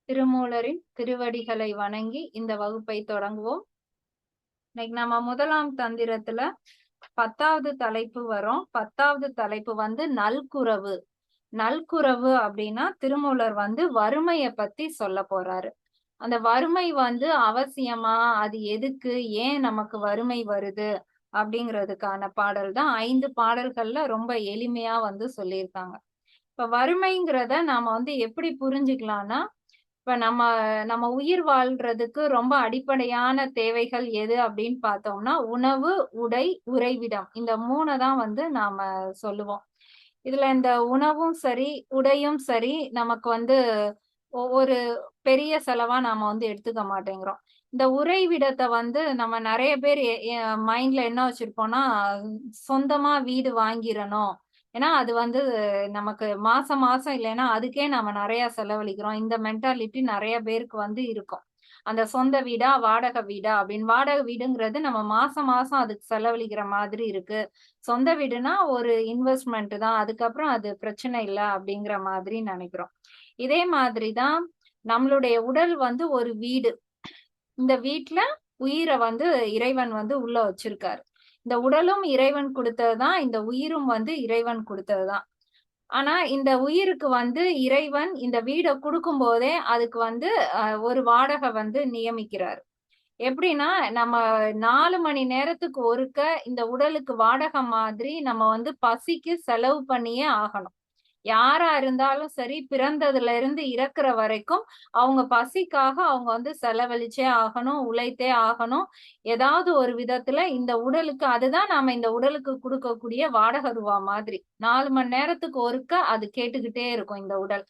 திருமூலரின் திருவடிகளை வணங்கி இந்த வகுப்பை தொடங்குவோம். இன்னைக்கு நம்ம முதலாம் தந்திரத்துல 10வது தலைப்பு வரும். 10வது தலைப்பு நல்குரவு. நல்குரவு அப்படின்னா திருமூலர் வறுமைய பத்தி சொல்ல போறாரு. அந்த வறுமை அவசியமா, அது எதுக்கு, ஏன் நமக்கு வறுமை வருது அப்படிங்கிறதுக்கான பாடல் தான். 5 பாடல்கள்ல ரொம்ப எளிமையா சொல்லியிருக்காங்க. இப்ப வறுமைங்கிறத நாம எப்படி புரிஞ்சுக்கலாம்னா, இப்ப நம்ம நம்ம உயிர் வாழ்றதுக்கு ரொம்ப அடிப்படையான தேவைகள் எது அப்படின்னு பார்த்தோம்னா, உணவு, உடை, உறைவிடம். இந்த 3 தான் நாம சொல்லுவோம். இதுல இந்த உணவும் சரி, உடையும் சரி, நமக்கு ஒரு பெரிய செலவா நாம எடுத்துக்க மாட்டேங்கிறோம். இந்த உறைவிடத்தை நம்ம நிறைய பேர் மைண்ட்ல என்ன வச்சிருப்போம்னா, சொந்தமா வீடு வாங்கிரணும். ஏன்னா அது நமக்கு மாசம் மாசம் இல்லைன்னா அதுக்கே நம்ம நிறைய செலவழிக்கிறோம். இந்த மென்டாலிட்டி நிறைய பேருக்கு இருக்கும். அந்த சொந்த வீடா வாடகை வீடா அப்படின்னு. வாடகை வீடுங்கிறது நம்ம மாசம் மாசம் அதுக்கு செலவழிக்கிற மாதிரி இருக்கு. சொந்த வீடுனா ஒரு இன்வெஸ்ட்மெண்ட் தான், அதுக்கப்புறம் அது பிரச்சனை இல்லை அப்படிங்கிற மாதிரி நினைக்கிறோம். இதே மாதிரிதான் நம்மளுடைய உடல் ஒரு வீடு. இந்த வீட்டுல உயிரை இறைவன் உள்ள வச்சிருக்காரு. இந்த உடலும் இறைவன் கொடுத்ததுதான், இந்த உயிரும் இறைவன் கொடுத்ததுதான். ஆனா இந்த உயிருக்கு இறைவன் இந்த வீடை கொடுக்கும் போதே அதுக்கு ஒரு வாடகை நியமிக்கிறார். எப்படின்னா, நம்ம 4 மணி நேரத்துக்கு ஒருக்க இந்த உடலுக்கு வாடகை மாதிரி நம்ம பசிக்கு செலவு பண்ணியே ஆகணும். யாரா இருந்தாலும் சரி, பிறந்ததுல இருந்து இறக்குற வரைக்கும் அவங்க பசிக்காக அவங்க செலவழிச்சே ஆகணும், உழைத்தே ஆகணும். ஏதாவது ஒரு விதத்துல இந்த உடலுக்கு, அதுதான் நாம இந்த உடலுக்கு கொடுக்கக்கூடிய வாடகை ரூபா மாதிரி. 4 மணி நேரத்துக்கு ஒருக்க அது கேட்டுக்கிட்டே இருக்கும் இந்த உடல்.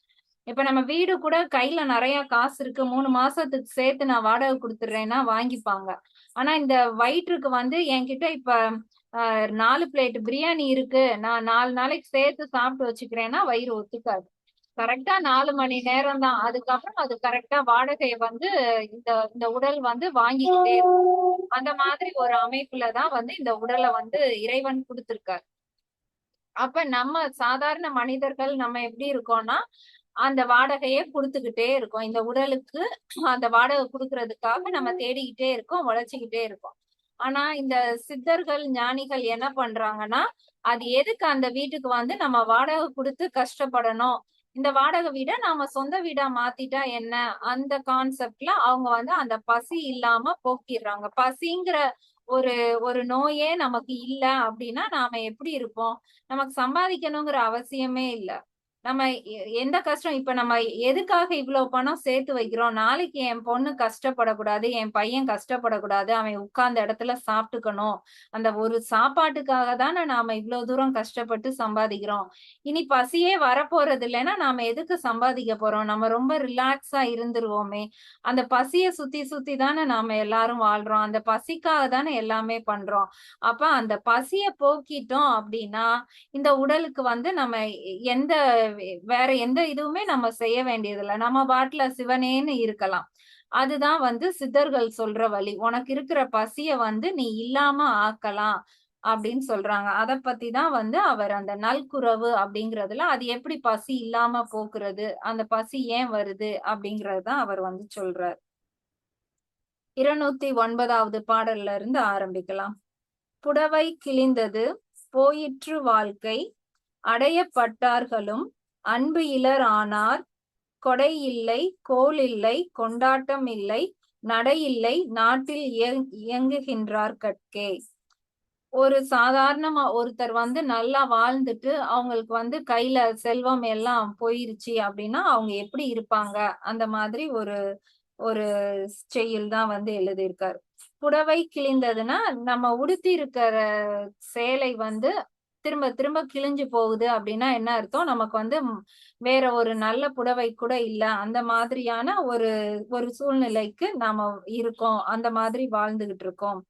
இப்ப நம்ம வீடு கூட கையில நிறைய காசு இருக்கு, 3 மாசத்துக்கு சேர்த்து நான் வாடகை கொடுத்துடுறேன்னா வாங்கிப்பாங்க. ஆனா இந்த வயிற்றுக்கு என்கிட்ட இப்ப 4 பிளேட் பிரியாணி இருக்கு, நான் 4 நாளைக்கு சேர்த்து சாப்பிட்டு வச்சுக்கிறேன்னா வயிறு ஒத்துக்காது. கரெக்டா 4 மணி நேரம் தான். அதுக்கப்புறம் அது கரெக்டா வாடகையை இந்த இந்த உடல் வாங்கிக்கிட்டே இருக்கும். அந்த மாதிரி ஒரு அமைப்புலதான் இந்த உடலை இறைவன் கொடுத்திருக்காரு. அப்ப நம்ம சாதாரண மனிதர்கள் நம்ம எப்படி இருக்கோம்னா, அந்த வாடகையே கொடுத்துக்கிட்டே இருக்கோம். இந்த உடலுக்கு அந்த வாடகை கொடுக்கறதுக்காக நம்ம தேடிக்கிட்டே இருக்கோம், உழைச்சிக்கிட்டே இருக்கோம். ஆனா இந்த சித்தர்கள், ஞானிகள் என்ன பண்றாங்கன்னா, அது எதுக்கு அந்த வீட்டுக்கு நம்ம வாடகை கொடுத்து கஷ்டப்படணும், இந்த வாடகை வீட நாம சொந்த வீடா மாத்திட்டா என்ன, அந்த கான்செப்ட்ல அவங்க அந்த பசி இல்லாம போக்கிடுறாங்க. பசிங்கிற ஒரு ஒரு நோயே நமக்கு இல்ல அப்படின்னா நாம எப்படி இருப்போம்? நமக்கு சம்பாதிக்கணுங்கிற அவசியமே இல்ல. நம்ம எந்த கஷ்டம், இப்ப நம்ம எதுக்காக இவ்வளவு பணம் சேர்த்து வைக்கிறோம்? நாளைக்கு என் பொண்ணு கஷ்டப்படக்கூடாது, என் பையன் கஷ்டப்படக்கூடாது, அவன் உட்கார்ந்த இடத்துல சாப்பிட்டுக்கணும். அந்த ஒரு சாப்பாட்டுக்காக தானே நாம இவ்வளவு தூரம் கஷ்டப்பட்டு சம்பாதிக்கிறோம். இனி பசியே வரப்போறது இல்லைன்னா நாம எதுக்கு சம்பாதிக்க போறோம்? நம்ம ரொம்ப ரிலாக்ஸா இருந்துருவோமே. அந்த பசிய சுத்தி சுத்தி தானே நாம எல்லாரும் வாழ்றோம். அந்த பசிக்காக தானே எல்லாமே பண்றோம். அப்ப அந்த பசிய போக்கிட்டோம் அப்படின்னா இந்த உடலுக்கு நம்ம எந்த வேற எந்த இதுவுமே நம்ம செய்ய வேண்டியதில்லை. நம்ம பாட்டுல சிவனேன்னு இருக்கலாம். அதுதான் சித்தர்கள் சொல்ற வழி. உனக்கு இருக்கிற பசிய நீ இல்லாம ஆக்கலாம் அப்படின்னு சொல்றாங்க. அத பத்தி தான் அவர் அந்த நல்குரவு அப்படிங்கறதுல அது எப்படி பசி இல்லாம போக்குறது, அந்த பசி ஏன் வருது அப்படிங்கறதுதான் அவர் சொல்றார். 209வது பாடல்ல இருந்து ஆரம்பிக்கலாம். புடவை கிழிந்தது போயிற்று வாழ்க்கை, அடையப்பட்டார்களும் அன்பு இலர் ஆனார், கொடை இல்லை கோல் இல்லை கொண்டாட்டம் இல்லை, நடை இல்லை நாட்டில் இயங்குகின்றார் கட்கே. ஒரு சாதாரணமா ஒருத்தர் நல்லா வாழ்ந்துட்டு அவங்களுக்கு கையில செல்வம் எல்லாம் போயிருச்சு அப்படின்னா அவங்க எப்படி இருப்பாங்க, அந்த மாதிரி ஒரு ஒரு செய்யுள் தான் எழுதியிருக்காரு. புடவை கிழிந்ததுன்னா நம்ம உடுத்தி இருக்கிற சேலை திரும்ப திரும்ப கிழிஞ்சு போகுது அப்படின்னா என்ன அர்த்தம்? நமக்கு வேற ஒரு நல்ல புடவை கூட இல்ல, அந்த மாதிரியான ஒரு ஒரு சூழ்நிலைக்கு நாம இருக்கோம், அந்த மாதிரி வாழ்ந்துகிட்டு இருக்கோம்.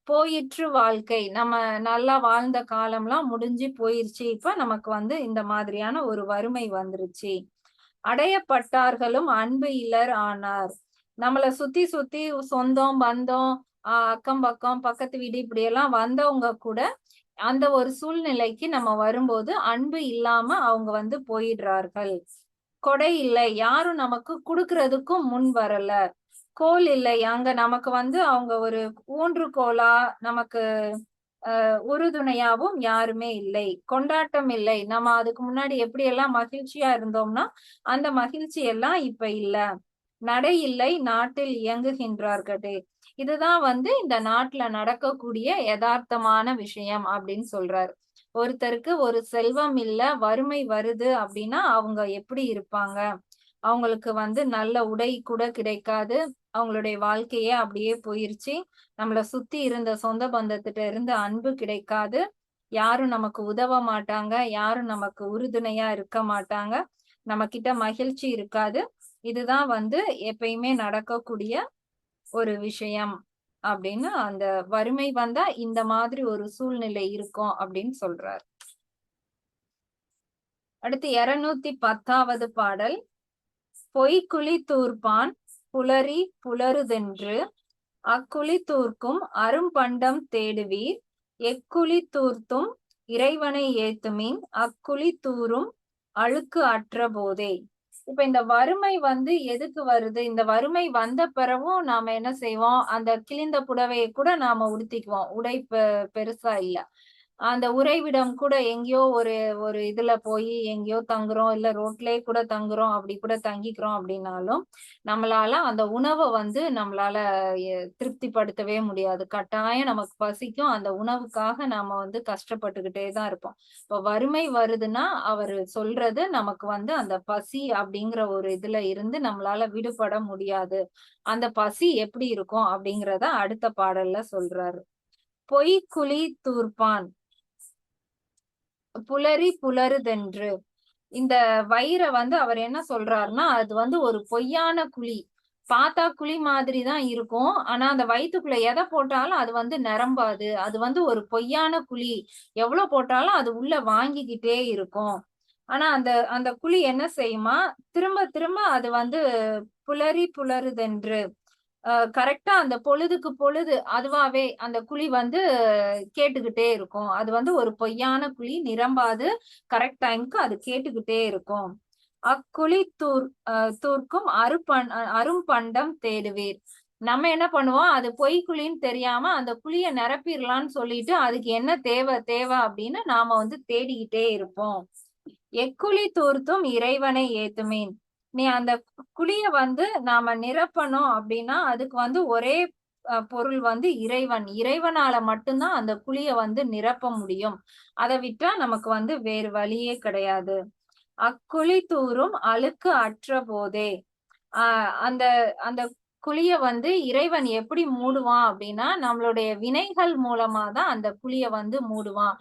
போயிற்று வாழ்க்கை, நம்ம நல்லா வாழ்ந்த காலம்லாம் முடிஞ்சு போயிருச்சு, இப்ப நமக்கு இந்த மாதிரியான ஒரு வறுமை வந்துருச்சு. அடையப்பட்டார்களும் அன்பு இலர் ஆனார், நம்மள சுத்தி சுத்தி சொந்தம் பந்தம் அக்கம் பக்கம் பக்கத்து வீடு இப்படி எல்லாம் வந்தவங்க கூட அந்த ஒரு சூழ்நிலைக்கு நம்ம வரும்போது அன்பு இல்லாம அவங்க போயிடுறார்கள். கொடை இல்லை, யாரும் நமக்கு குடுக்கறதுக்கும் முன் வரல. கோல் இல்லை, அங்க நமக்கு வந்து அவங்க ஒரு ஊன்றுகோலா நமக்கு உறுதுணையாவும் யாருமே இல்லை. கொண்டாட்டம் இல்லை, நம்ம அதுக்கு முன்னாடி எப்படி எல்லாம் மகிழ்ச்சியா இருந்தோம்னா அந்த மகிழ்ச்சி எல்லாம் இப்ப இல்ல. நடை இல்லை, நாட்டில் இயங்குகின்றார்களே. இதுதான் வந்து இந்த நாட்டுல நடக்கக்கூடிய யதார்த்தமான விஷயம் அப்படின்னு சொல்றாரு. ஒருத்தருக்கு ஒரு செல்வம் இல்ல, வறுமை வருது அப்படின்னா அவங்க எப்படி இருப்பாங்க? அவங்களுக்கு வந்து நல்ல உடை கூட கிடைக்காது, அவங்களுடைய வாழ்க்கையே அப்படியே போயிருச்சு. நம்மள சுத்தி இருந்த சொந்த பந்தத்திட்ட இருந்து அன்பு கிடைக்காது, யாரும் நமக்கு உதவ மாட்டாங்க, யாரும் நமக்கு உறுதுணையா இருக்க மாட்டாங்க, நம்ம கிட்ட மகிழ்ச்சி இருக்காது. இதுதான் வந்து எப்பயுமே நடக்கக்கூடிய ஒரு விஷயம் அப்படின்னு, அந்த வறுமை வந்தா இந்த மாதிரி ஒரு சூழ்நிலை இருக்கும் அப்படின்னு சொல்றார். அடுத்து 210வது பாடல். பொய்க்குழி தூர்ப்பான் புலரி புலருதென்று அக்குழி தூர்க்கும் அரும்பண்டம் தேடுவீர் எக்குழி தூர்த்தும் இறைவனை ஏத்துமின் அக்குழி தூரும் அழுக்கு அற்ற போதே. இப்ப இந்த வறுமை வந்து எதுக்கு வருது? இந்த வறுமை வந்த பிறகும் நாம என்ன செய்வோம்? அந்த கிழிந்த புடவையை கூட நாம உடுத்திக்குவோம். உடை பெருசா இல்ல, அந்த உறைவிடம் கூட எங்கேயோ ஒரு ஒரு இதுல போய் எங்கேயோ தங்குறோம், இல்ல ரோட்லயே கூட தங்குறோம், அப்படி கூட தங்கிக்கிறோம் அப்படின்னாலும் நம்மளால அந்த உணவை வந்து நம்மளால திருப்திப்படுத்தவே முடியாது. கட்டாயம் நமக்கு பசிக்கும், அந்த உணவுக்காக நாம வந்து கஷ்டப்பட்டுக்கிட்டே தான் இருப்போம். இப்ப வறுமை வருதுன்னா அவரு சொல்றது நமக்கு வந்து அந்த பசி அப்படிங்கிற ஒரு இதுல இருந்து நம்மளால விடுபட முடியாது. அந்த பசி எப்படி இருக்கும் அப்படிங்கிறத அடுத்த பாடல்ல சொல்றாரு. பொய்க்குழி தூர்ப்பான் புலரி புலருதென்று. இந்த வயிறை வந்து அவர் என்ன சொல்றாருன்னா, அது வந்து ஒரு பொய்யான குழி. பார்த்தா குழி மாதிரி தான் இருக்கும், ஆனா அந்த வயித்துக்குள்ள எதை போட்டாலும் அது வந்து நிரம்பாது. அது வந்து ஒரு பொய்யான குழி, எவ்வளவு போட்டாலும் அது உள்ள வாங்கிக்கிட்டே இருக்கும். ஆனா அந்த அந்த குழி என்ன செய்யுமா, திரும்ப திரும்ப அது வந்து புலரி புலருதென்று கரெக்டா அந்த பொழுதுக்கு பொழுது அதுவாவே அந்த குழி வந்து கேட்டுக்கிட்டே இருக்கும். அது வந்து ஒரு பொய்யான குழி, நிரம்பாது, கரெக்ட் டைம்க்கு அது கேட்டுக்கிட்டே இருக்கும். அக்குழி தூர்க்கும் அரும்பண்டம் தேடுவீர். நம்ம என்ன பண்ணுவோம், அது பொய்க்குழின்னு தெரியாம அந்த குழிய நிரப்பிடலாம்னு சொல்லிட்டு அதுக்கு என்ன தேவை தேவை அப்படின்னு நாம வந்து தேடிக்கிட்டே இருப்போம். எக்குழி தூர்த்தும் இறைவனை ஏத்துமீன். நீ அந்த குழிய வந்து நாம நிரப்பணும் அப்படின்னா அதுக்கு வந்து ஒரே பொருள் வந்து இறைவன். இறைவனால மட்டும்தான் அந்த குழிய வந்து நிரப்ப முடியும். அதை விட்டா நமக்கு வந்து வேறு வழியே கிடையாது. அக்குழி தூரும் அழுக்கு அற்ற போதே. அந்த அந்த குழிய வந்து இறைவன் எப்படி மூடுவான் அப்படின்னா நம்மளுடைய வினைகள் மூலமா தான் அந்த குழிய வந்து மூடுவான்.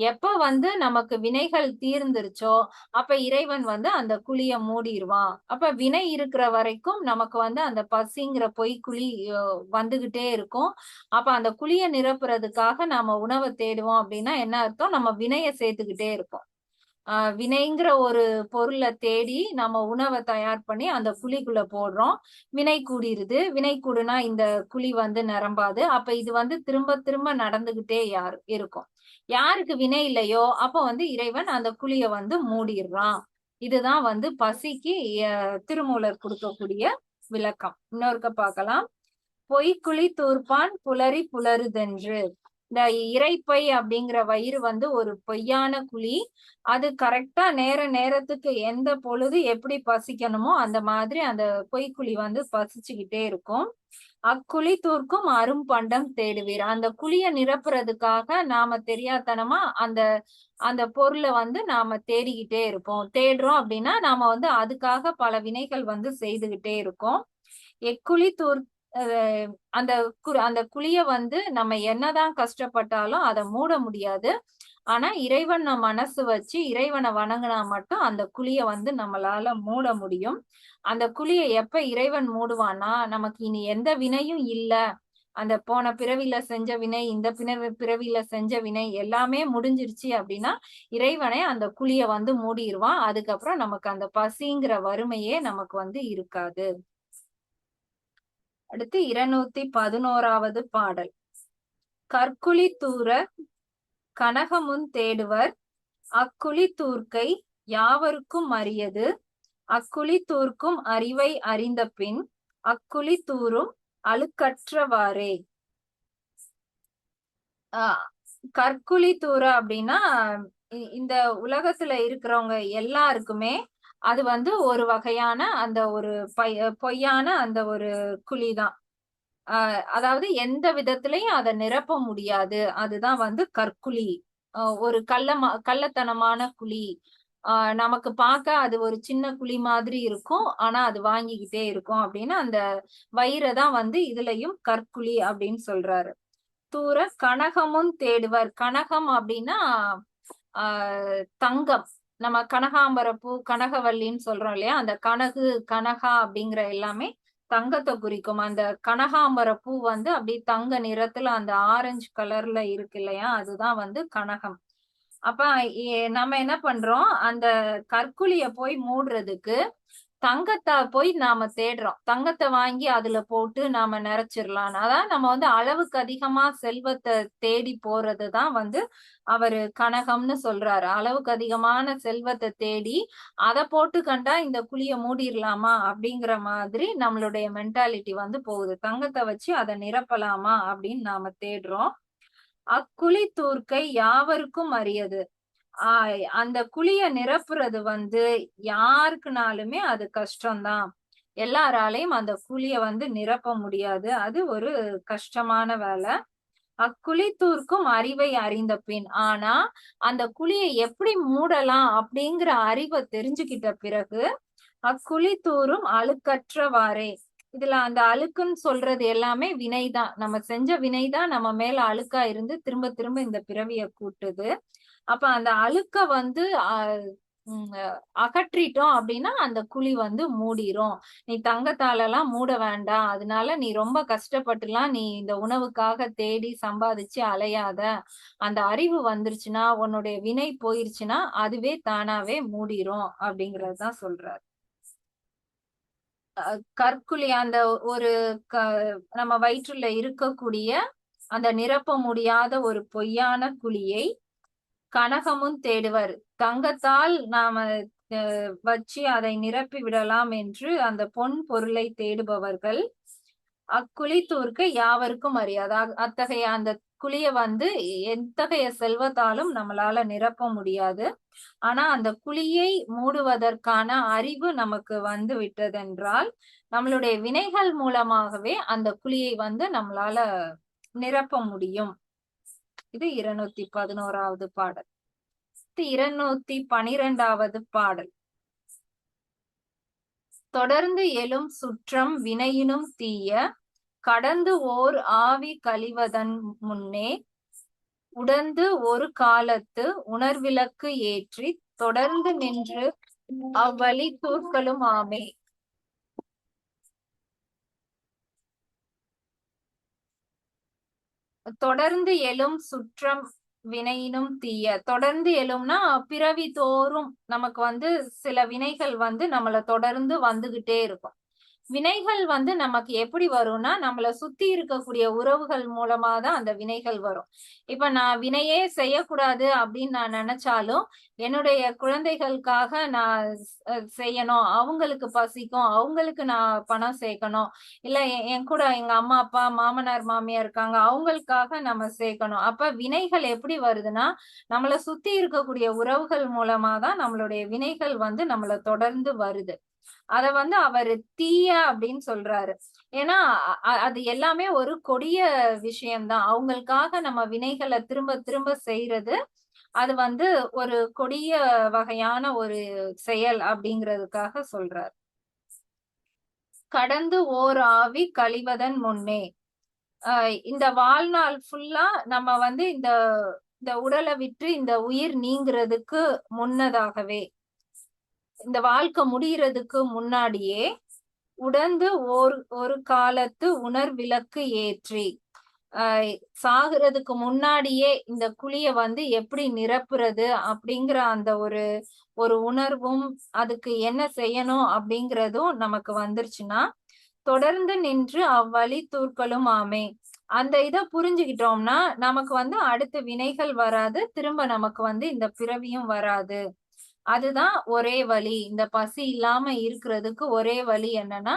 எப்ப வந்து நமக்கு வினைகள் தீர்ந்துருச்சோ அப்ப இறைவன் வந்து அந்த குழிய மூடிடுவான். அப்ப வினை இருக்கிற வரைக்கும் நமக்கு வந்து அந்த பசிங்கிற பொய்க்குழி வந்துகிட்டே இருக்கும். அப்ப அந்த குழிய நிரப்புறதுக்காக நாம உணவை தேடுவோம் அப்படின்னா என்ன அர்த்தம், நம்ம வினைய சேர்த்துக்கிட்டே இருக்கோம். வினைங்கிற ஒரு பொருளை தேடி நம்ம உணவை தயார் பண்ணி அந்த குழிக்குள்ள போடுறோம். வினை கூடிருது, வினை கூடுனா இந்த குழி வந்து நிரம்பாது. அப்ப இது வந்து திரும்ப திரும்ப நடந்துகிட்டே இருக்கும். யாருக்கு வினை இல்லையோ அப்ப வந்து இறைவன் அந்த குழிய வந்து மூடிடுறான். இதுதான் வந்து பசிக்கு திருமூலர் கொடுக்கக்கூடிய விளக்கம். இன்னொருக்க பார்க்கலாம். பொய்க்குழி தூர்ப்பான் புலரி புலருதென்று. இந்த இரைப்பை அப்படிங்கிற வயிறு வந்து ஒரு பொய்யான குழி. அது கரெக்டா நேரத்துக்கு எந்த பொழுது எப்படி பசிக்கணுமோ அந்த மாதிரி அந்த பொய்க்குழி வந்து பசிச்சுக்கிட்டே இருக்கும். அக்குழி தூர்க்கும் அரும்பண்டம் தேடுவீர். அந்த குழிய நிரப்புறதுக்காக நாம தெரியாதனமா அந்த அந்த பொருளை வந்து நாம தேடிக்கிட்டே இருப்போம். தேடுறோம் அப்படின்னா நாம வந்து அதுக்காக பல வினைகள் வந்து செய்துகிட்டே இருக்கோம். எக்குழி தூர் அந்த அந்த குழிய வந்து நம்ம என்னதான் கஷ்டப்பட்டாலும் அதை மூட முடியாது. ஆனா இறைவன் மனசு வச்சு இறைவனை வணங்கினா மட்டும் அந்த குழிய வந்து நம்மளால மூட முடியும். அந்த குழிய எப்ப இறைவன் மூடுவான்னா நமக்கு இனி எந்த வினையும் இல்ல, அந்த போன பிறவில செஞ்ச வினை, இந்த பிறவில செஞ்ச வினை எல்லாமே முடிஞ்சிருச்சு அப்படின்னா இறைவனை அந்த குழிய வந்து மூடிடுவான். அதுக்கப்புறம் நமக்கு அந்த பசிங்கிற வறுமையே நமக்கு வந்து இருக்காது. அடுத்து 211வது பாடல். கற்குழி தூர கனகமுன் தேடுவர் அக்குழி தூர்க்கை யாவருக்கும் அரியது அக்குழி தூர்க்கும் அறிவை அறிந்த பின் அக்குழி தூரும் அழுக்கற்றவாறே. கற்குழி தூர அப்படின்னா இந்த உலகத்துல இருக்கிறவங்க எல்லாருக்குமே அது வந்து ஒரு வகையான அந்த ஒரு பொய்யான அந்த ஒரு குழிதான். அதாவது எந்த விதத்திலையும் அதை நிரப்ப முடியாது. அதுதான் வந்து கற்குழி. ஒரு கள்ளத்தனமான குழி. நமக்கு பார்க்க அது ஒரு சின்ன குழி மாதிரி இருக்கும், ஆனா அது வாங்கிக்கிட்டே இருக்கும் அப்படின்னு அந்த வயிறை தான் வந்து இதுலயும் கற்குழி அப்படின்னு சொல்றாரு. தூர கனகமும் தேடுவர். கனகம் அப்படின்னா தங்கம். நம்ம கனகாம்பர பூ, கனகவல்லின்னு சொல்றோம் இல்லையா, அந்த கனகு, கனகா அப்படிங்கிற எல்லாமே தங்கத்தை குறிக்கும். அந்த கனகாம்பர பூ வந்து அப்படி தங்க நிறத்துல அந்த ஆரஞ்சு கலர்ல இருக்கு இல்லையா, அதுதான் வந்து கனகம். அப்ப நம்ம என்ன பண்றோம், அந்த கற்குழிய போய் மூடுறதுக்கு தங்கத்தை போய் நாம தேடுறோம். தங்கத்தை வாங்கி அதுல போட்டு நாம நிறைச்சிடலாம். அதான் நம்ம வந்து அளவுக்கு அதிகமா செல்வத்தை தேடி போறதுதான் வந்து அவரு கனகம்னு சொல்றாரு. அளவுக்கு அதிகமான செல்வத்தை தேடி அதை போட்டு கண்டா இந்த குழிய மூடிடலாமா அப்படிங்கிற மாதிரி நம்மளுடைய மென்டாலிட்டி வந்து போகுது. தங்கத்தை வச்சு அதை நிரப்பலாமா அப்படின்னு நாம தேடுறோம். அக்குழி தூர்க்கை யாவருக்கும் அரியது. அந்த குழிய நிரப்புறது வந்து யாருக்குனாலுமே அது கஷ்டம்தான். எல்லாராலையும் அந்த குழிய வந்து நிரப்ப முடியாது. அது ஒரு கஷ்டமான வேலை. அக்குழி தூர்க்கும் அறிவை அறிந்த பின், ஆனா அந்த குழியை எப்படி மூடலாம் அப்படிங்கிற அறிவை தெரிஞ்சுக்கிட்ட பிறகு அக்குழி தூரும் அழுக்கற்றவாறே. இதுல அந்த அழுக்குன்னு சொல்றது எல்லாமே வினைதான். நம்ம செஞ்ச வினைதான் நம்ம மேல அழுக்கா இருந்து திரும்ப திரும்ப இந்த பிறவிய கூட்டுது. அப்ப அந்த அழுக்க வந்து அகற்றிட்டோம் அப்படின்னா அந்த குழி வந்து மூடிரும். நீ தங்கத்தால எல்லாம் மூட வேண்டாம். அதனால நீ ரொம்ப கஷ்டப்பட்டுலாம் நீ இந்த உணவுக்காக தேடி சம்பாதிச்சு அலையாத. அந்த அறிவு வந்துருச்சுன்னா, உன்னுடைய வினை போயிருச்சுன்னா அதுவே தானாவே மூடிரும் அப்படிங்கறதுதான் சொல்றாரு. கற்குழி அந்த ஒரு நம்ம வயிற்றுல இருக்கக்கூடிய அந்த நிரப்ப முடியாத ஒரு பொய்யான குழியை கனகமும் தேடுவர். தங்கத்தால் நாம வச்சு அதை நிரப்பி விடலாம் என்று அந்த பொன் பொருளை தேடுபவர்கள் அக்குழி தூர்க்க யாவருக்கும் அறியாது. அத்தகைய அந்த குழிய வந்து எத்தகைய செல்வத்தாலும் நம்மளால நிரப்ப முடியாது. ஆனா அந்த குழியை மூடுவதற்கான அறிவு நமக்கு வந்து விட்டதென்றால் நம்மளுடைய வினைகள் மூலமாகவே அந்த குழியை வந்து நம்மளால நிரப்ப முடியும். இது 211வது பாடல். 212வது பாடல். தொடர்ந்து எழும் சுற்றம் வினையினும் தீய கடந்து ஓர் ஆவி கழிவதன் முன்னே உடந்து ஒரு காலத்து உணர்விளக்கு ஏற்றி தொடர்ந்து நின்று அவ்வழி தூர்க்கலும் ஆமே. தொடர்ந்து எழும் சுற்றம் வினையினும் தீய. தொடர்ந்து எழும்னா பிறவி தோறும் நமக்கு வந்து சில வினைகள் வந்து நம்மள தொடர்ந்து வந்துகிட்டே இருக்கும். வினைகள் வந்து நமக்கு எப்படி வரும்னா நம்மள சுத்தி இருக்கக்கூடிய உறவுகள் மூலமா தான் அந்த வினைகள் வரும். இப்ப நான் வினையே செய்யக்கூடாது அப்படின்னு நான் நினைச்சாலும் என்னுடைய குழந்தைகளுக்காக நான் செய்யணும், அவங்களுக்கு பசிக்கும், அவங்களுக்கு நான் பணம் சேர்க்கணும், இல்ல என் கூட எங்க அம்மா அப்பா மாமனார் மாமியார் இருக்காங்க, அவங்களுக்காக நம்ம சேர்க்கணும். அப்ப வினைகள் எப்படி வருதுன்னா நம்மள சுத்தி இருக்கக்கூடிய உறவுகள் மூலமா தான் நம்மளுடைய வினைகள் வந்து நம்மள தொடர்ந்து வருது. அத வந்து அவரு தீய அப்படின்னு சொல்றாரு. ஏன்னா அது எல்லாமே ஒரு கொடிய விஷயம்தான். அவங்களுக்காக நம்ம வினைகளை திரும்ப திரும்ப செய்யறது அது வந்து ஒரு கொடிய வகையான ஒரு செயல் அப்படிங்கிறதுக்காக சொல்றார். கடந்து ஓர் ஆவி கழிவதன் முன்னே. இந்த வாழ்நாள் ஃபுல்லா நம்ம வந்து இந்த உடலை விட்டு இந்த உயிர் நீங்கிறதுக்கு முன்னதாகவே, இந்த வாழ்க்கை முடியறதுக்கு முன்னாடியே உடந்து ஒரு காலத்து உணர்விளக்கு ஏற்றி, சாகுறதுக்கு முன்னாடியே இந்த குழிய வந்து எப்படி நிரப்புறது அப்படிங்கிற அந்த ஒரு உணர்வும் அதுக்கு என்ன செய்யணும் அப்படிங்கிறதும் நமக்கு வந்துருச்சுன்னா தொடர்ந்து நின்று அவ்வழி தூர்க்கலும் ஆமே. அந்த இதை புரிஞ்சுக்கிட்டோம்னா நமக்கு வந்து அடுத்த வினைகள் வராது, திரும்ப நமக்கு வந்து இந்த பிறவியும் வராது. அதுதான் ஒரே வழி. இந்த பசி இல்லாம இருக்கிறதுக்கு ஒரே வழி என்னன்னா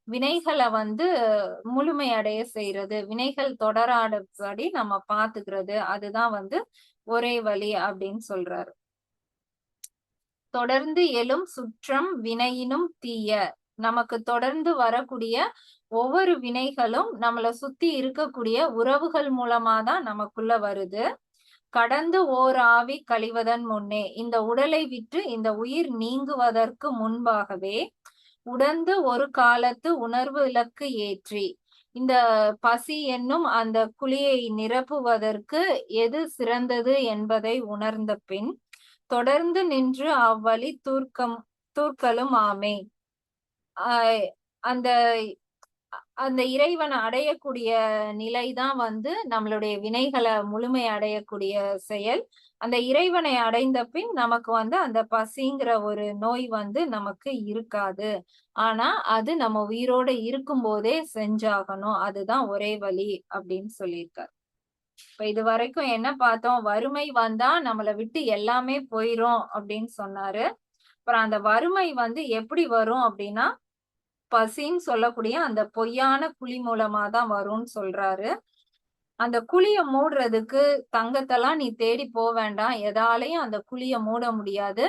வினைகளை வந்து முழுமையடைய செய்யறது, வினைகள் தொடராதபடி நம்ம பாத்துக்கிறது, அதுதான் வந்து ஒரே வழி அப்படின்னு சொல்றாரு. தொடர்ந்து எழும் சுற்றம் வினையினும் தீய. நமக்கு தொடர்ந்து வரக்கூடிய ஒவ்வொரு வினைகளும் நம்மள சுத்தி இருக்கக்கூடிய உறவுகள் மூலமா தான் நமக்குள்ள வருது. கடந்து ஓர் ஆவி கழிவதன் முன்னே, இந்த உடலை விட்டு இந்த உயிர் நீங்குவதற்கு முன்பாகவே உடந்து ஒரு காலத்து உணர்வு இலக்கு ஏற்றி, இந்த பசி என்னும் அந்த குழியை நிரப்புவதற்கு எது சிறந்தது என்பதை உணர்ந்த பின் தொடர்ந்து நின்று அவ்வழி தூர்க்கலும் ஆமே. அந்த அந்த இறைவனை அடையக்கூடிய நிலைதான் வந்து நம்மளுடைய வினைகளை முழுமை அடையக்கூடிய செயல். அந்த இறைவனை அடைந்த பின் நமக்கு வந்து அந்த பசிங்கிற ஒரு நோய் வந்து நமக்கு இருக்காது. ஆனா அது நம்ம உயிரோட இருக்கும் போதே செஞ்சாகணும். அதுதான் ஒரே வழி அப்படின்னு சொல்லியிருக்காரு. இப்ப இது வரைக்கும் என்ன பார்த்தோம்? வறுமை வந்தா நம்மளை விட்டு எல்லாமே போயிரும் அப்படின்னு சொன்னாரு. அப்புறம் அந்த வறுமை வந்து எப்படி வரும் அப்படின்னா பசின்னு சொல்லக்கூடிய அந்த பொய்யான குழி மூலமா தான் வரும்னு சொல்றாரு. அந்த குழிய மூடுறதுக்கு தங்கத்தெல்லாம் நீ தேடி போக வேண்டாம், எதாலையும் அந்த குழிய மூட முடியாது,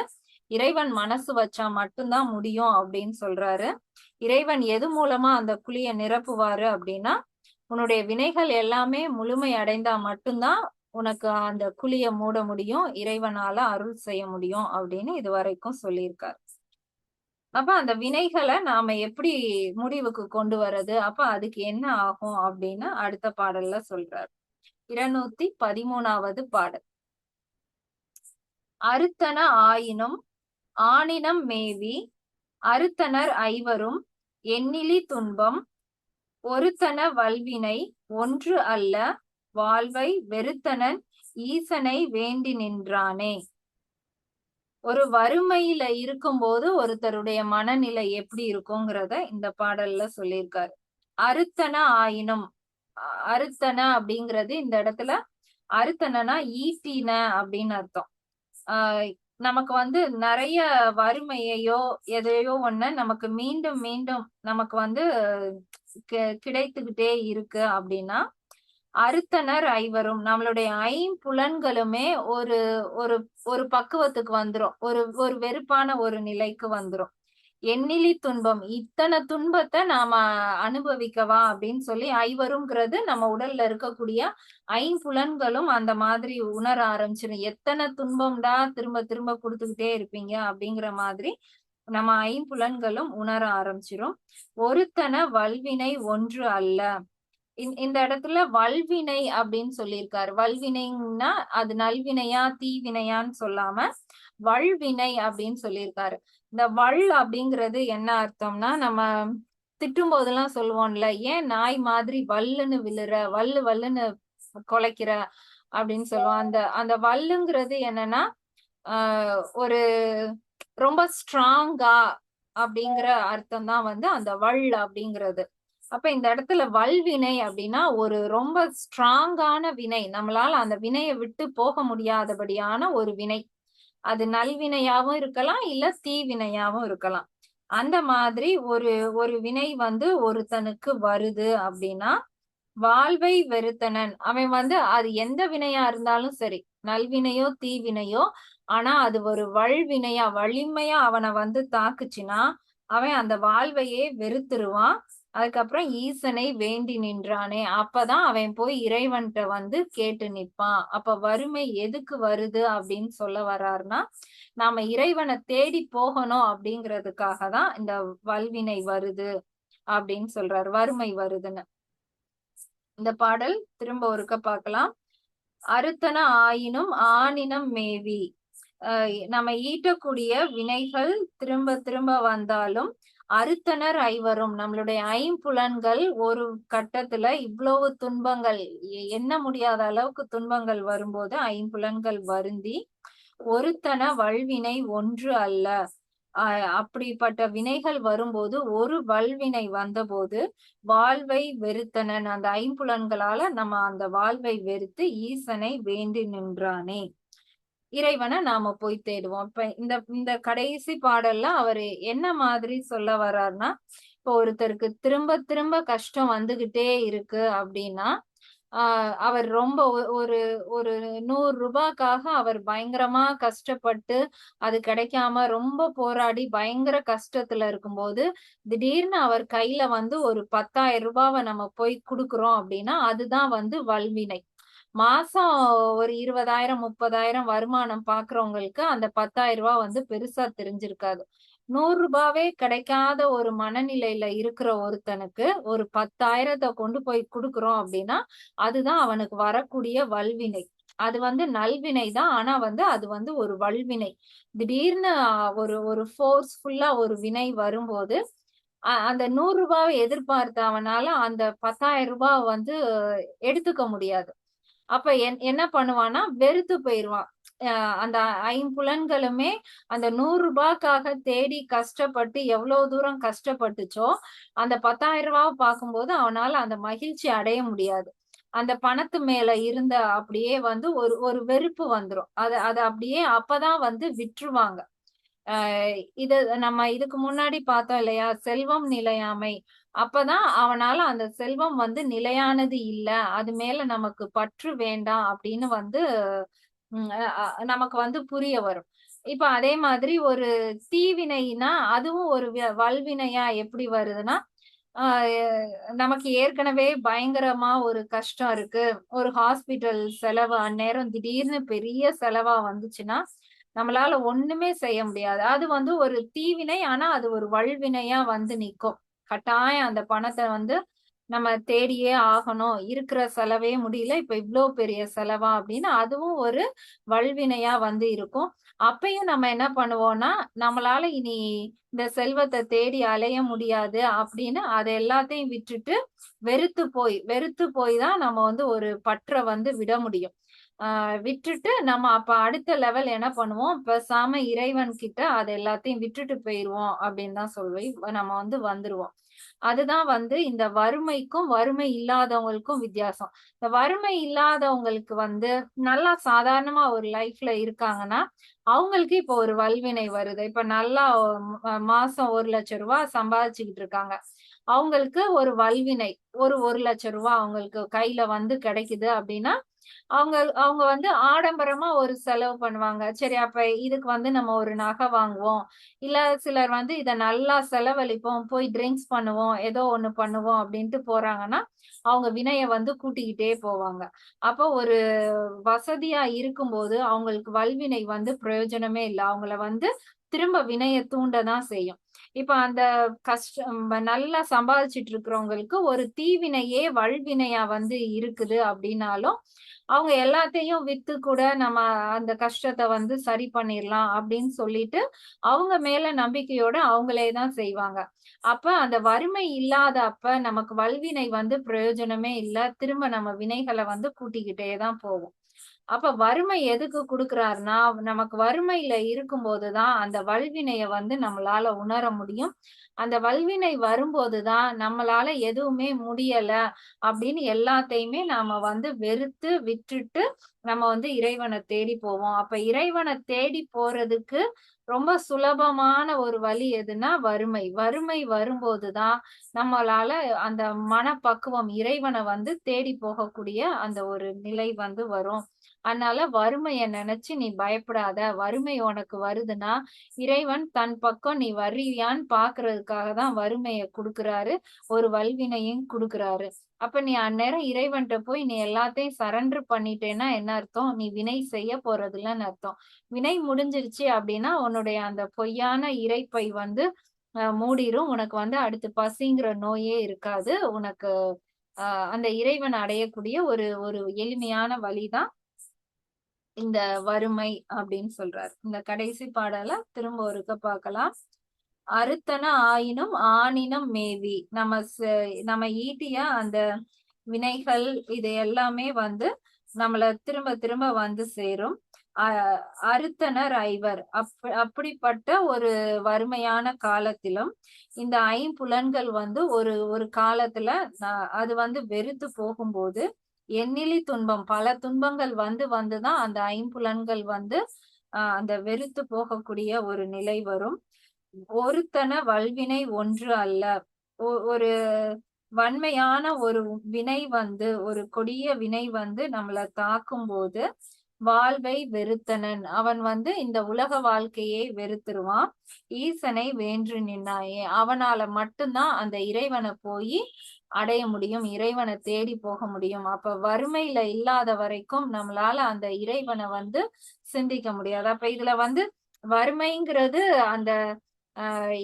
இறைவன் மனசு வச்சா மட்டும்தான் முடியும் அப்படின்னு சொல்றாரு. இறைவன் எது மூலமா அந்த குழிய நிரப்புவாரு அப்படின்னா உன்னுடைய வினைகள் எல்லாமே முழுமை அடைந்தா மட்டும்தான் உனக்கு அந்த குழிய மூட முடியும், இறைவனால அருள் செய்ய முடியும் அப்படின்னு இது வரைக்கும் சொல்லியிருக்காரு. அப்ப அந்த வினைகளை நாம எப்படி முடிவுக்கு கொண்டு வர்றது, அப்ப அதுக்கு என்ன ஆகும் அப்படின்னு அடுத்த பாடல்ல சொல்றாரு. 213வது பாடல். அறுத்தன ஆயினும் ஆனினம் மேவி அறுத்தனர் ஐவரும் எண்ணிலி துன்பம் ஒருத்தன வல்வினை ஒன்று அல்ல வாழ்வை வெறுத்தனன் ஈசனை வேண்டி நின்றானே. ஒரு வறுமையில இருக்கும்போது ஒருத்தருடைய மனநிலை எப்படி இருக்குங்கிறத இந்த பாடல்ல சொல்லியிருக்காரு. அறுத்தன ஆயினும், அறுத்தன அப்படிங்கிறது இந்த இடத்துல அறுத்தனா ஈட்டின அப்படின்னு அர்த்தம். நமக்கு வந்து நிறைய வறுமையையோ எதையோ ஒண்ணு நமக்கு மீண்டும் மீண்டும் நமக்கு வந்து கிடைத்துக்கிட்டே இருக்கு அப்படின்னா அறுத்தனர் ஐவரும், நம்மளுடைய ஐம்புலன்களுமே ஒரு ஒரு ஒரு பக்குவத்துக்கு வந்துரும், ஒரு வெறுப்பான ஒரு நிலைக்கு வந்துரும். எண்ணிலி துன்பம், இத்தனை துன்பத்தை நாம அனுபவிக்கவா அப்படின்னு சொல்லி ஐவருங்கிறது நம்ம உடல்ல இருக்கக்கூடிய ஐம்புலன்களும் அந்த மாதிரி உணர ஆரம்பிச்சிடும். எத்தனை துன்பம்டா திரும்ப திரும்ப கொடுத்துக்கிட்டே இருப்பீங்க அப்படிங்கிற மாதிரி நம்ம ஐம்புலன்களும் உணர ஆரம்பிச்சிடும். ஒருத்தன வல்வினை ஒன்று அல்ல. இந்த இடத்துல வல்வினை அப்படின்னு சொல்லியிருக்காரு. வல்வினைன்னா அது நல்வினையா தீவினையான்னு சொல்லாம வல்வினை அப்படின்னு சொல்லியிருக்காரு. இந்த வல் அப்படிங்கிறது என்ன அர்த்தம்னா, நம்ம திட்டும் போதெல்லாம் சொல்லுவோம்ல, ஏன் நாய் மாதிரி வல்லுன்னு விழுற, வல்லுன்னு கொலைக்கிற அப்படின்னு சொல்லுவோம். அந்த வல்லுங்கிறது என்னன்னா ஒரு ரொம்ப ஸ்ட்ராங்கா அப்படிங்கிற அர்த்தம் தான் வந்து அந்த வல் அப்படிங்கிறது. அப்ப இந்த இடத்துல வல்வினை அப்படின்னா ஒரு ரொம்ப ஸ்ட்ராங்கான வினை, நம்மளால அந்த வினையை விட்டு போக முடியாதபடியான ஒரு வினை. அது நல்வினையாவும் இருக்கலாம், இல்ல தீவினையாவும் இருக்கலாம். அந்த மாதிரி ஒரு வினை வந்து ஒருத்தனுக்கு வருது அப்படின்னா வாழ்வை வெறுத்தனன், அவன் வந்து அது எந்த வினையா இருந்தாலும் சரி, நல்வினையோ தீவினையோ, ஆனா அது ஒரு வல்வினையா வலிமையா அவனை வந்து தாக்குச்சுன்னா அவன் அந்த வாழ்வையே வெறுத்துருவான். அதுக்கப்புறம் ஈசனை வேண்டி நின்றானே, அப்பதான் அவன் போய் இறைவன்கிட்ட வந்து கேட்டு நிற்பான். அப்ப வறுமை எதுக்கு வருது அப்படின்னு சொல்ல வர்றாருன்னா நாம இறைவனை தேடி போகணும் அப்படிங்கிறதுக்காக தான் இந்த வல்வினை வருது அப்படின்னு சொல்றாரு, வறுமை வருதுன்னு. இந்த பாடல் திரும்ப ஒருக்க பார்க்கலாம். அறுத்தன ஆயினும் ஆனினம் மேவி, நம்ம ஈட்டக்கூடிய வினைகள் திரும்ப திரும்ப வந்தாலும் அறுத்தனர் ஐவரும், நம்மளுடைய ஐம்புலன்கள் ஒரு கட்டத்துல இவ்வளவு துன்பங்கள் எண்ண முடியாத அளவுக்கு துன்பங்கள் வரும்போது ஐம்புலன்கள் வருந்தி ஒருத்தன வல்வினை ஒன்று அல்ல, அப்படிப்பட்ட வினைகள் வரும்போது ஒரு வல்வினை வந்தபோது வாழ்வை வெறுத்தனன், அந்த ஐம்புலன்களால நம்ம அந்த வாழ்வை வெறுத்து ஈசனை வேண்டி நின்றானே. இறைவனை நாம போய் தேடுவோம். இப்ப இந்த இந்த கடைசி பாடல்ல அவரு என்ன மாதிரி சொல்ல வர்றாருன்னா, இப்போ ஒருத்தருக்கு திரும்ப திரும்ப கஷ்டம் வந்துகிட்டே இருக்கு அப்படின்னா, அவர் ரொம்ப ஒரு ஒரு ரூ. 100க்காக அவர் பயங்கரமா கஷ்டப்பட்டு, அது கிடைக்காம ரொம்ப போராடி பயங்கர கஷ்டத்துல இருக்கும்போது, திடீர்னு அவர் கையில வந்து ஒரு ரூ. 10,000 நம்ம போய் குடுக்குறோம் அப்படின்னா, அதுதான் வந்து வல்வினை. மாசம் ஒரு 20,000, 30,000 வருமானம் பாக்குறவங்களுக்கு அந்த ரூ. 10,000 வந்து பெருசா தெரிஞ்சிருக்காது. ரூ. 100 கிடைக்காத ஒரு மனநிலையில இருக்கிற ஒருத்தனுக்கு ஒரு 10,000 கொண்டு போய் குடுக்குறோம் அப்படின்னா, அதுதான் அவனுக்கு வரக்கூடிய வல்வினை. அது வந்து நல்வினை தான். ஆனா வந்து அது வந்து ஒரு வல்வினை. திடீர்னு ஒரு ஒரு ஃபோர்ஸ்ஃபுல்லா ஒரு வினை வரும்போது, அந்த ரூ. 100 எதிர்பார்த்த அவனால அந்த ரூ. 10,000 வந்து எடுத்துக்க முடியாது. அப்ப என்ன பண்ணுவான்னா, வெறுத்து போயிருவான். அந்த ஐம்புலன்களுமே அந்த ரூ. 100க்காக தேடி கஷ்டப்பட்டு எவ்வளவு தூரம் கஷ்டப்பட்டுச்சோ, அந்த ரூ. 10,000 பார்க்கும்போது அவனால அந்த மகிழ்ச்சி அடைய முடியாது. அந்த பணத்து மேல இருந்த அப்படியே வந்து ஒரு ஒரு வெறுப்பு வந்துரும். அத அப்படியே அப்பதான் வந்து விட்டுருவாங்க. அ இது நம்ம இதுக்கு முன்னாடி பார்த்தோம் இல்லையா? செல்வம் நிலையாமை. அப்பதான் அவனால அந்த செல்வம் வந்து நிலையானது இல்ல. அது மேல நமக்கு பற்று வேண்டாம் அப்படின்னு வந்து ம் அ நமக்கு வந்து புரிய வரும். இப்ப அதே மாதிரி ஒரு தீவினைனா, அதுவும் ஒரு வல்வினையா எப்படி வருதுன்னா, ஆ நமக்கு ஏற்கனவே பயங்கரமா ஒரு கஷ்டம் இருக்கு. ஒரு ஹாஸ்பிட்டல் செலவு அந்நேரம் திடீர்னு பெரிய செலவா வந்துச்சுன்னா, நம்மளால ஒண்ணுமே செய்ய முடியாது. அது வந்து ஒரு தீவினை. ஆனா, அது ஒரு வல்வினையா வந்து நிக்கும். கட்டாயம் அந்த பணத்த வந்து நம்ம தேடியே ஆகணும். இருக்கிற செலவே முடியல. இப்ப இவ்ளோ பெரிய செலவா அப்படின்னு அதுவும் ஒரு வல்வினையா வந்து இருக்கும். அப்பயும் நம்ம என்ன பண்ணுவோம்னா, நம்மளால இனி இந்த செல்வத்த தேடி அலைய முடியாது அப்படின்னு அத எல்லாத்தையும் விட்டுட்டு, வெறுத்து போய் தான் நம்ம வந்து ஒரு பற்ற வந்து விட முடியும். விட்டுட்டு நம்ம அப்ப அடுத்த லெவல் என்ன பண்ணுவோம், பேசாம இறைவன் கிட்ட அத எல்லாத்தையும் விட்டுட்டு போயிருவோம் அப்படின்னு தான் நம்ம வந்து வந்துருவோம். அதுதான் வந்து இந்த வறுமைக்கும், வறுமை இல்லாதவங்களுக்கும் வித்தியாசம். இந்த வறுமை இல்லாதவங்களுக்கு வந்து நல்லா சாதாரணமா ஒரு லைஃப்ல இருக்காங்கன்னா, அவங்களுக்கு இப்போ ஒரு வல்வினை வருது. இப்ப நல்லா மாசம் ரூ. 1,00,000 சம்பாதிச்சுக்கிட்டு இருக்காங்க. அவங்களுக்கு ஒரு வல்வினை. ஒரு ரூ. 1,00,000 அவங்களுக்கு கையில வந்து கிடைக்குது அப்படின்னா, அவங்க அவங்க வந்து ஆடம்பரமா ஒரு செலவு பண்ணுவாங்க. சரி அப்ப இதுக்கு வந்து நம்ம ஒரு நகை வாங்குவோம். இல்ல சிலர் வந்து இத நல்லா செலவழிப்போம். போய் ட்ரிங்க்ஸ் பண்ணுவோம். ஏதோ ஒண்ணு பண்ணுவோம் அப்டின்ட்டு போறாங்கன்னா, அவங்க வினைய வந்து கூட்டிக்கிட்டே போவாங்க. அப்போ ஒரு வசதியா இருக்கும்போது அவங்களுக்கு வல்வினை வந்து பிரயோஜனமே இல்ல. அவங்கள வந்து திரும்ப வினைய தூண்ட தான் செய்யும். இப்ப அந்த நல்லா சம்பாதிச்சுட்டு இருக்கிறவங்களுக்கு ஒரு தீவினையே வல்வினையா வந்து இருக்குது அப்டின்னாலும், அவங்க எல்லாத்தையும் வித்து கூட நம்ம அந்த கஷ்டத்த வந்து சரி பண்ணிரலாம் அப்படின்னு சொல்லிட்டு, அவங்க மேல நம்பிக்கையோட அவங்களே தான் செய்வாங்க. அப்ப அந்த வறுமை இல்லாத அப்ப நமக்கு வல்வினை வந்து பிரயோஜனமே இல்ல. திரும்ப நம்ம வினைகள வந்து கூட்டிக்கிட்டே தான் போகும். அப்ப வறுமை எதுக்கு குடுக்குறாருன்னா, நமக்கு வறுமையில இருக்கும்போது தான் அந்த வல்வினைய வந்து நம்மளால உணர முடியும். அந்த வல்வினை வரும்போது தான் நம்மளால எதுவுமே முடியல அப்படின்னு எல்லாத்தையுமே நாம வந்து வெறுத்து விட்டுட்டு நம்ம வந்து இறைவன தேடி போவோம். அப்ப இறைவன தேடி போறதுக்கு ரொம்ப சுலபமான ஒரு வழி எதுன்னா வறுமை. வறுமை வரும்போது தான் நம்மளால அந்த மனப்பக்குவம் இறைவன வந்து தேடி போகக்கூடிய அந்த ஒரு நிலை வந்து வரும். அதனால வறுமைய நெனச்சு நீ பயப்படாத. வறுமை உனக்கு வருதுன்னா, இறைவன் தன் பக்கம் நீ வர்றியான்னு பாக்குறதுக்காக தான் வறுமைய குடுக்குறாரு. ஒரு வல்வினையும் குடுக்குறாரு. அப்ப நீ அந்நேரம் இறைவன்ட்ட போய் நீ எல்லாத்தையும் சரண்டர் பண்ணிட்டேன்னா என்ன அர்த்தம்? நீ வினை செய்ய போறதில்லன்னு அர்த்தம். வினை முடிஞ்சிருச்சு அப்டின்னா, உன்னுடைய அந்த பொய்யான இரைப்பை வந்து மூடிரும். உனக்கு வந்து அடுத்து பசிங்கிற நோயே இருக்காது. உனக்கு அ அந்த இறைவன் அடையக்கூடிய ஒரு ஒரு எளிமையான வழிதான் இந்த வறுமை அப்படின்னு சொல்றாரு. இந்த கடைசி பாடல திரும்ப ஒருக்க பார்க்கலாம். அறுத்தன ஆயினும் ஆணினம் மேவி. நம்ம ஈட்டிய அந்த வினைகள் இது எல்லாமே வந்து நம்மள திரும்ப திரும்ப வந்து சேரும். அ அறுத்தனர் ஐவர். அப்படிப்பட்ட ஒரு வறுமையான காலத்திலும், இந்த ஐம்புலன்கள் வந்து ஒரு ஒரு காலத்துல அது வந்து வெறுத்து போகும்போது, எண்ணிலி துன்பம் பல துன்பங்கள் வந்து வந்து தான் அந்த ஐம்புலன்கள் வந்து அந்த வெறுத்து போகக்கூடிய ஒரு நிலை வரும். ஒருத்தன வல்வினை ஒன்று அல்ல. ஒரு வன்மையான ஒரு வினை வந்து, ஒரு கொடிய வினை வந்து நம்மள தாக்கும் போது வாழ்வை வெறுத்தனன் அவன் வந்து இந்த உலக வாழ்க்கையை வெறுத்துருவான். ஈசனை வேன்று நின்னாயே, அவனால மட்டும்தான் அந்த இறைவனை போய் அடைய முடியும், இறைவனை தேடி போக முடியும். அப்ப வறுமையில இல்லாத வரைக்கும் நம்மளால அந்த இறைவனை வந்து சிந்திக்க முடியாது. அப்ப இதுல வந்து வறுமைங்கிறது அந்த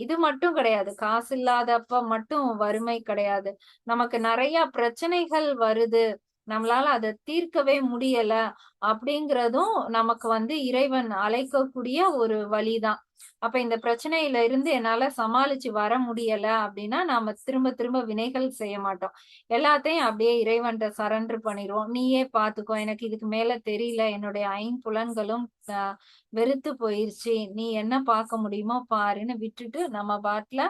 இது மட்டும் கிடையாது, காசு இல்லாதப்ப மட்டும் வறுமை கிடையாது. நமக்கு நிறைய பிரச்சனைகள் வருது, நம்மளால அதை தீர்க்கவே முடியல அப்படிங்கிறதும் நமக்கு வந்து இறைவன் அழைக்கக்கூடிய ஒரு வழிதான். அப்ப இந்த பிரச்சனையில இருந்து என்னால சமாளிச்சு வர முடியல அப்படின்னா நாம திரும்ப திரும்ப வினைகள் செய்ய மாட்டோம். எல்லாத்தையும் அப்படியே இறைவன்கிட்ட சரண்டர் பண்ணிடுவோம். நீயே பாத்துக்கோ, எனக்கு இதுக்கு மேல தெரியல, என்னுடைய ஐம்புலன்களும் வெறுத்து போயிருச்சு, நீ என்ன பார்க்க முடியுமோ பாருன்னு விட்டுட்டு நம்ம பாட்டுல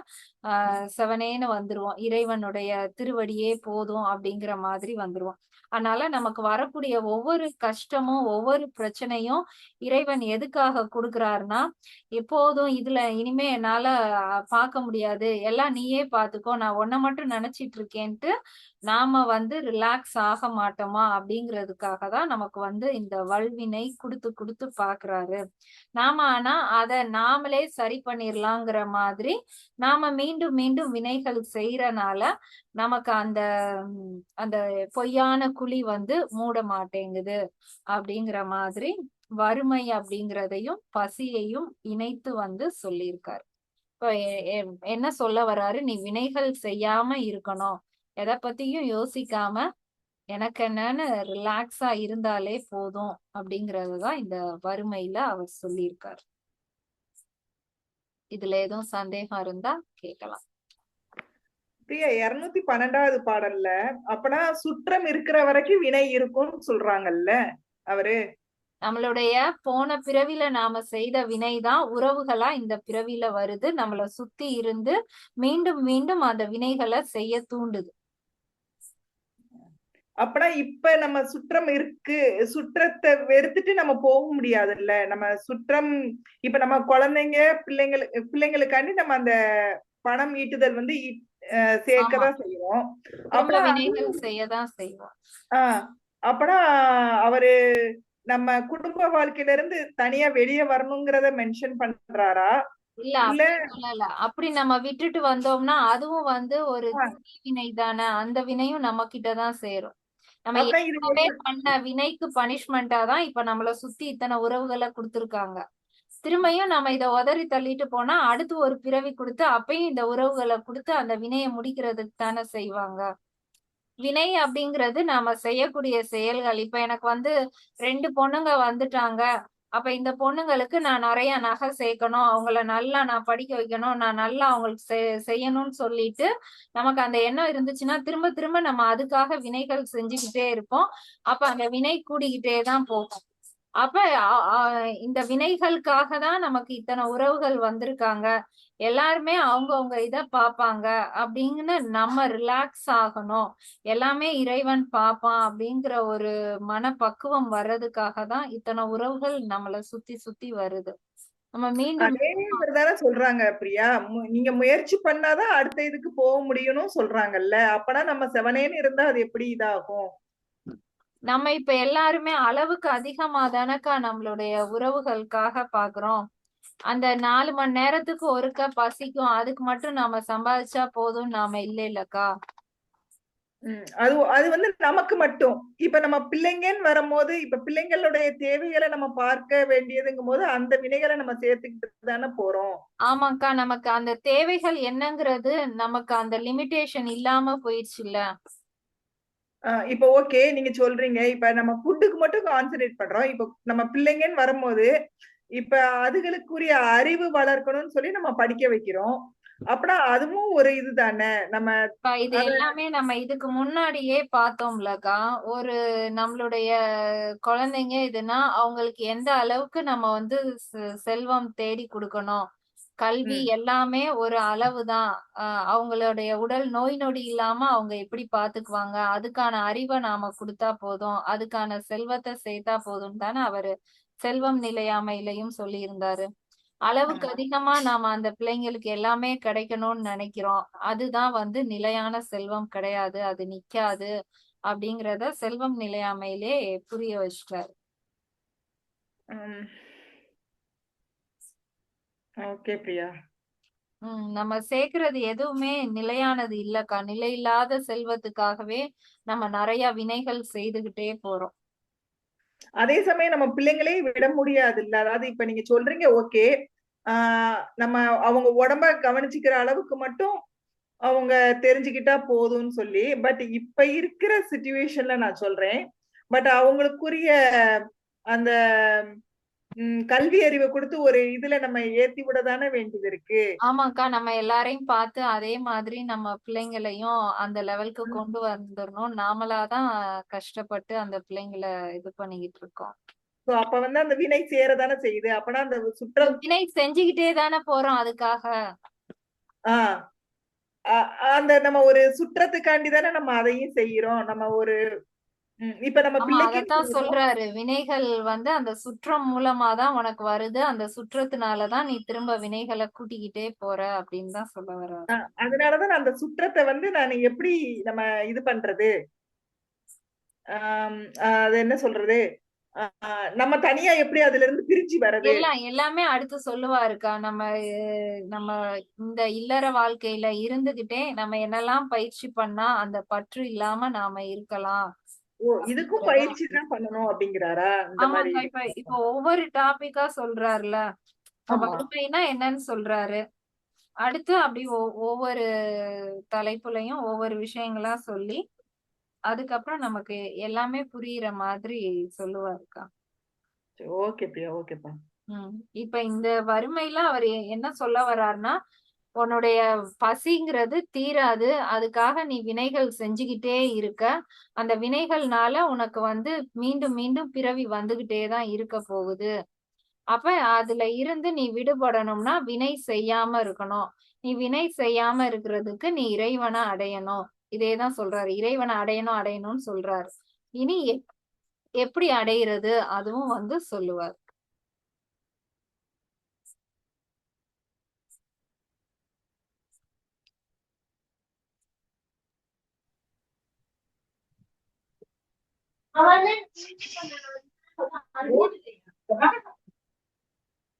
செவனேன்னு வந்துருவோம். இறைவனுடைய திருவடியே போதும் அப்படிங்கிற மாதிரி வந்துருவோம். அதனால நமக்கு வரக்கூடிய ஒவ்வொரு கஷ்டமும் ஒவ்வொரு பிரச்சனையும் இறைவன் எதுக்காக கொடுக்கிறாருன்னா, எப்போதும் இதுல இனிமே என்னால பார்க்க முடியாது, எல்லாம் நீயே பாத்துக்கோ, நான் உன்னை மட்டும் நினைச்சிட்டு இருக்கேன்ட்டு நாம வந்து ரிலாக்ஸ் ஆக மாட்டோமா அப்படிங்கிறதுக்காக தான் நமக்கு வந்து இந்த வல்வினை கொடுத்து கொடுத்து பாக்குறாரு. நாம ஆனா அத நாமளே சரி பண்ணிரலாங்கிற மாதிரி நாம மீண்டும் மீண்டும் வினைகள் செய்யறனால நமக்கு அந்த அந்த பொய்யான குழி வந்து மூட மாட்டேங்குது அப்படிங்கிற மாதிரி வறுமை அப்படிங்கிறதையும் பசியையும் இணைத்து வந்து சொல்லியிருக்காரு. இப்ப என்ன சொல்ல வர்றாரு, நீ வினைகள் செய்யாம இருக்கணும், எதை பத்தியும் யோசிக்காம எனக்கு என்னன்னு ரிலாக்ஸா இருந்தாலே போதும் அப்படிங்கறதுதான் இந்த வறுமையில அவர் சொல்லியிருக்காரு. இதுல எதுவும் சந்தேகம் இருந்தா கேட்கலாம். 212வது பாடல்ல அப்பனா சுற்றம் இருக்கிற வரைக்கும் வினை இருக்கும்னு சொல்றாங்கல்ல அவரு. நம்மளுடைய போன பிறவில நாம செய்த வினைதான் உறவுகளா இந்த பிறவில வருது, நம்மள சுத்தி இருந்து மீண்டும் மீண்டும் அந்த வினைகளை செய்ய தூண்டுது. அப்பனா இப்ப நம்ம சுற்றம் இருக்கு, சுற்றத்தை வெறுத்துட்டு நம்ம போக முடியாதுல்ல. நம்ம சுற்றம் இப்ப நம்ம குழந்தைங்க பிள்ளைங்களுக்காண்டி நம்ம அந்த பணம் ஈட்டுதல் வந்து சேர்க்கதான் செய்யறோம். அப்புறம் வினைகள் செய்யதான் செய்வோம். அப்பனா அவரு நம்ம குடும்ப வாழ்க்கையில இருந்து தனியா வெளியே வரணுங்கிறத மென்ஷன் பண்றாரா? இல்ல சொல்லல. அப்படி நம்ம விட்டுட்டு வந்தோம்னா அதுவும் வந்து ஒரு வினை தானே, அந்த வினையும் நம்ம கிட்டதான் சேரும். நம்ம ஏற்கனவே பண்ண வினைக்கு பனிஷ்மெண்டா தான் இப்ப நம்மள சுத்தி இத்தனை உறவுகளை கொடுத்திருக்காங்க. திரும்பியும் நம்ம இதை உதறி தள்ளிட்டு போனா அடுத்து ஒரு பிறவி கொடுத்து அப்பயும் இந்த உறவுகளை கொடுத்து அந்த வினையை முடிக்கிறதுக்கு தானே செய்வாங்க. வினை அப்படிங்கிறது நாம செய்யக்கூடிய செயல்கள். இப்ப எனக்கு வந்து 2 பொண்ணுங்க வந்துட்டாங்க, அப்ப இந்த பொண்ணுங்களுக்கு நான் நிறைய நகை சேர்க்கணும், அவங்கள நல்லா நான் படிக்க வைக்கணும், நான் நல்லா அவங்களுக்கு செய்யணும்னு சொல்லிட்டு நமக்கு அந்த எண்ணம் இருந்துச்சுன்னா திரும்ப திரும்ப நம்ம அதுக்காக வினைகள் செஞ்சுக்கிட்டே இருப்போம். அப்ப அந்த வினை கூடிக்கிட்டே தான் போகும். அப்ப இந்த வினைகளுக்காக தான் நமக்கு இத்தனை உறவுகள் வந்திருக்காங்க, எல்லாருமே அவங்கவுங்க இத பாப்பாங்க அப்படின்னு நம்ம ரிலாக்ஸ் ஆகணும், எல்லாமே இறைவன் பாப்பான் அப்படிங்கிற ஒரு மனப்பக்குவம் வர்றதுக்காக தான் இத்தனை உறவுகள் நம்மள சுத்தி சுத்தி வருது. நம்ம மீண்டும் சொல்றாங்க பிரியா, நீங்க முயற்சி பண்ணாதான் அடுத்த இதுக்கு போக முடியும்னு சொல்றாங்கல்ல. அப்பனா நம்ம செவனேன்னு இருந்தா அது எப்படி இதாகும்? நம்ம இப்ப எல்லாருமே அளவுக்கு அதிகமா தானக்கா நம்மளுடைய உறவுகளுக்காக பாக்குறோம். அந்த 4 மணி நேரத்துக்கு ஒருக்க பசிக்கும், அதுக்கு மட்டும் நாம சம்பாதிச்சா போதும் நாம இல்லக்கா. அது வந்து நமக்கு மட்டும். இப்ப நம்ம பிள்ளைங்கன்னு வரும்போது இப்ப பிள்ளைங்களுடைய தேவைகளை நம்ம பார்க்க வேண்டியதுங்கும் போது அந்த வினைகளை நம்ம சேர்த்துக்கிட்டு தானே போறோம். ஆமாக்கா, நமக்கு அந்த தேவைகள் என்னங்கிறது நமக்கு அந்த லிமிடேஷன் இல்லாம போயிடுச்சு இல்ல. இப்ப ஓகே நீங்க சொல்றீங்க, இப்ப நம்ம ஃபுட்டுக்கு மட்டும் கான்சென்ட்ரேட் பண்றோம். இப்ப நம்ம பிள்ளைங்கன்னு வரும்போது இப்ப அதுகளுக்குரிய அறிவு வளர்க்கணும்னு சொல்லி நம்ம படிக்க வைக்கிறோம். அப்படின்னா அதுவும் ஒரு இதுதானே. நம்ம இது எல்லாமே நம்ம இதுக்கு முன்னாடியே பார்த்தோம்லக்கா. ஒரு நம்மளுடைய குழந்தைங்க இதுன்னா அவங்களுக்கு எந்த அளவுக்கு நம்ம வந்து செல்வம் தேடி கொடுக்கணும், கல்வி எல்லாமே ஒரு அளவுதான். அவங்களுடைய உடல் நோய் நொடி இல்லாம அவங்க எப்படி பாத்துக்குவாங்க, அதுக்கான அறிவை நாம கொடுத்தா போதும், அதுக்கான செல்வத்தை சேர்த்தா போதும் தானே அவரு செல்வம் நிலையாமையிலையும் சொல்லி இருந்தாரு. அளவுக்கு ஆமா. அதிகமா நாம அந்த பிள்ளைங்களுக்கு எல்லாமே கிடைக்கணும்னு நினைக்கிறோம். அதுதான் வந்து நிலையான செல்வம் கிடையாது, அது நிக்காது அப்படிங்கறத செல்வம் நிலையாமையிலே புரிய வச்சுட்டாரு. ஓகே பிரியா. நம்ம சேர்க்கிறது எதுவுமே நிலையானது இல்லக்கா. நிலையில்லாத செல்வத்துக்காகவே நம்ம நிறைய வினைகள் செய்துகிட்டே போறோம். அதே சமயம் நம்ம பிள்ளைங்களே விட முடியாது இல்ல. அதாவது இப்ப நீங்க சொல்றீங்க ஓகே. நம்ம அவங்க உடம்ப கவனிச்சுக்கிற அளவுக்கு மட்டும் அவங்க தெரிஞ்சுக்கிட்டா போதும்னு சொல்லி. பட் இப்ப இருக்கிற சிச்சுவேஷன்ல நான் சொல்றேன். பட் அவங்களுக்குரிய அந்த கல்வி அறிவை கொடுத்து ஒரு இதுல நம்ம ஏத்தி விட தானே வேண்டியது இருக்கு. ஆமாக்கா, நம்ம எல்லாரையும் பார்த்து அதே மாதிரி நம்ம பிள்ளைங்களையும் அந்த லெவலுக்கு ம். கொண்டு வந்துடணும். நாமளாதான் கஷ்டப்பட்டு அந்த பிள்ளைங்களை இது பண்ணிக்கிட்டு இருக்கோம். சோ அப்ப வந்து அந்த வினை சேரதானே செய்யுது. அப்பனா அந்த வினை செஞ்சுக்கிட்டே தானே போறோம் அதுக்காக. ஆஹ் அந்த நம்ம ஒரு சுற்றத்துக்காண்டி தானே நம்ம அதையும் செய்யறோம். நம்ம ஒரு இப்ப நம்ம ஆமா, பிள்ளைக்குன்னு அதத்தான் சொல்றோம். சொல்றாரு. வினைகள் வந்து அந்த சுற்றம் மூலமாதான் உனக்கு வருது. அந்த சுற்றத்தினாலதான் நீ திரும்ப வினைகளை கூட்டிக்கிட்டே போற அப்படின்னு தான் சொல்ல வர்றாரு. அதனாலதான் நான் அந்த சுற்றத்தை வந்து நான் எப்படி நம்ம இது பண்றது, அது என்ன சொல்றது, நம்ம தனியா எப்படி அதுல இருந்து பிரிஞ்சு வர்றது. எல்லாமே அடுத்து சொல்லுவாருக்கா. நம்ம நம்ம இந்த இல்லற வாழ்க்கையில இருந்துகிட்டே நம்ம என்னெல்லாம் பயிற்சி பண்ணா அந்த பற்று இல்லாம நாம இருக்கலாம் ஓ, இதுக்கும் அப்படிங்கறத பயிற்சி தான் பண்ணணும் அப்படிங்கிறாரா இந்த மாதிரி. ஆமாக்கா. இப்ப ஒவ்வொரு டாபிக்கா சொல்றாருல. இப்ப ஆமா. வறுமைனா என்னன்னு சொல்றாரு. அடுத்து அப்படி ஒவ்வொரு தலைப்புலயும் ஒவ்வொரு விஷயங்களா சொல்லி அதுக்கப்புறம் நமக்கு எல்லாமே புரியுற மாதிரி சொல்லுவாருக்கா. ஓகே பிரியா, ஓகேப்பா. இப்ப இந்த வறுமையில அவர் என்ன சொல்ல வர்றாருன்னா, உன்னுடைய பசிங்கிறது தீராது. அதுக்காக நீ வினைகள் செஞ்சுக்கிட்டே இருக்க. அந்த வினைகள்னால உனக்கு வந்து மீண்டும் மீண்டும் பிறவி வந்துகிட்டே தான் இருக்க போகுது. அப்ப அதுல இருந்து நீ விடுபடணும்னா வினை செய்யாம இருக்கணும். நீ வினை செய்யாம இருக்கிறதுக்கு நீ இறைவனை அடையணும். இதேதான் சொல்றாரு. இறைவனை அடையணும் அடையணும்னு சொல்றாரு. இனி எப்படி அடையிறது அதுவும் வந்து சொல்லுவார்.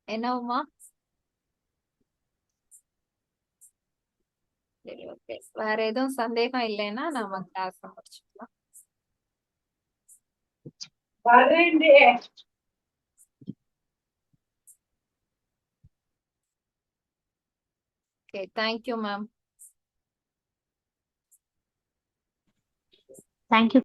என்னவுமா? சரி, ஓகே. வேற எதுவும் சந்தேகம் இல்லைன்னா நம்ம கிளாஸ் முடிச்சுக்கலாம். Okay, thank you ma'am. தேங்க்யூ.